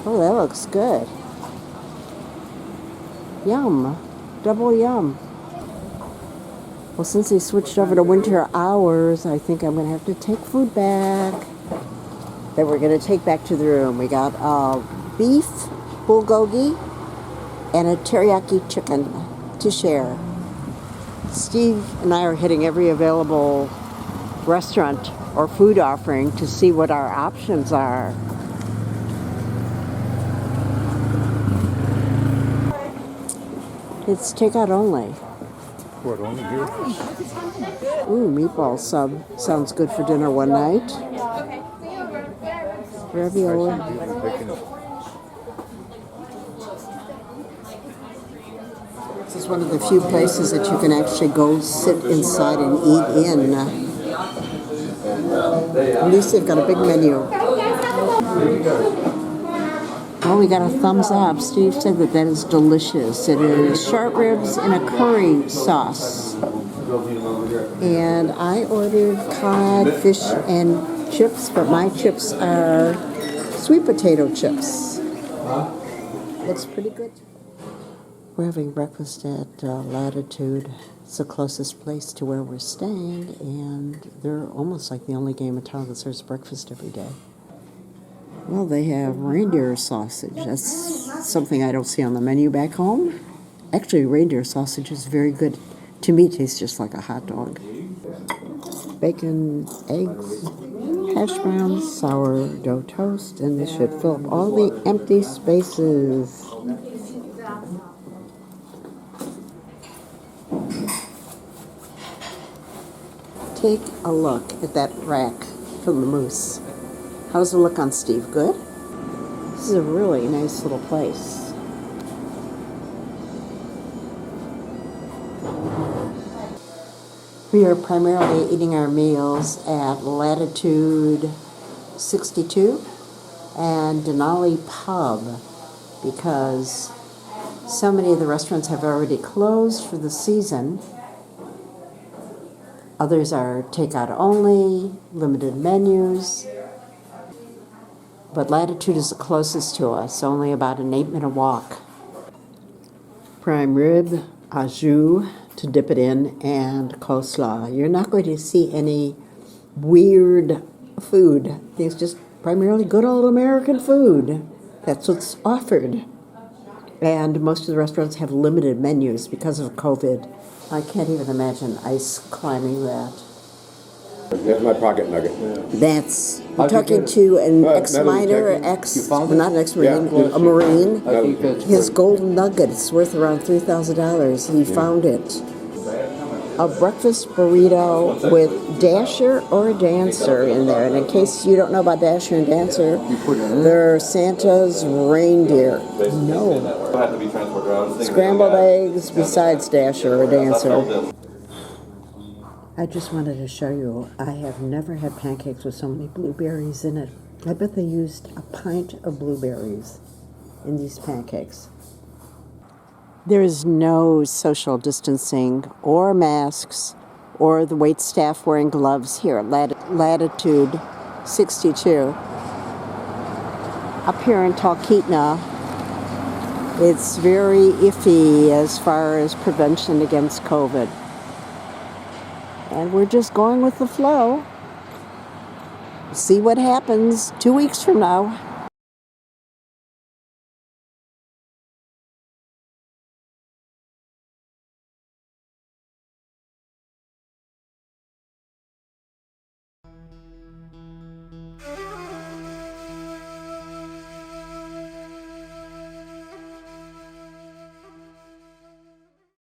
Oh, that looks good. Yum. Double yum. Well, since they switched over to winter hours, I think I'm going to have to take food back that we're going to take back to the room. We got beef bulgogi and a teriyaki chicken to share. Steve and I are hitting every available restaurant or food offering to see what our options are. It's takeout only. What, only here? Ooh, meatball sub. Sounds good for dinner one night. Ravioli. This is one of the few places that you can actually go sit inside and eat in. At least they've got a big menu. Oh, we got a thumbs up. Steve said that is delicious. It is short ribs in a curry sauce. And I ordered cod, fish, and chips, but my chips are sweet potato chips. Looks pretty good. We're having breakfast at Latitude. It's the closest place to where we're staying, and they're almost like the only game in town that serves breakfast every day. Well, they have reindeer sausage. That's something I don't see on the menu back home. Actually, reindeer sausage is very good. To me, it tastes just like a hot dog. Bacon, eggs, hash browns, sourdough toast, and this should fill up all the empty spaces. Take a look at that rack from the moose. How's it look on Steve? Good? This is a really nice little place. We are primarily eating our meals at Latitude 62 and Denali Pub because so many of the restaurants have already closed for the season. Others are takeout only, limited menus. But Latitude is the closest to us, only about an 8-minute walk. Prime rib, au jus to dip it in, and coleslaw. You're not going to see any weird food. It's just primarily good old American food. That's what's offered. And most of the restaurants have limited menus because of COVID. I can't even imagine ice climbing that. That's my pocket nugget. That's, I'm talking to an ex-miner, not an ex-marine, a Marine. His golden nugget is worth around $3,000. He found it. A breakfast burrito with Dasher or Dancer in there. And in case you don't know about Dasher and Dancer, they're Santa's reindeer. No. Scrambled eggs besides Dasher or Dancer. I just wanted to show you, I have never had pancakes with so many blueberries in it. I bet they used a pint of blueberries in these pancakes. There is no social distancing or masks or the wait staff wearing gloves here at Latitude 62. Up here in Talkeetna, it's very iffy as far as prevention against COVID. And we're just going with the flow. See what happens 2 weeks from now.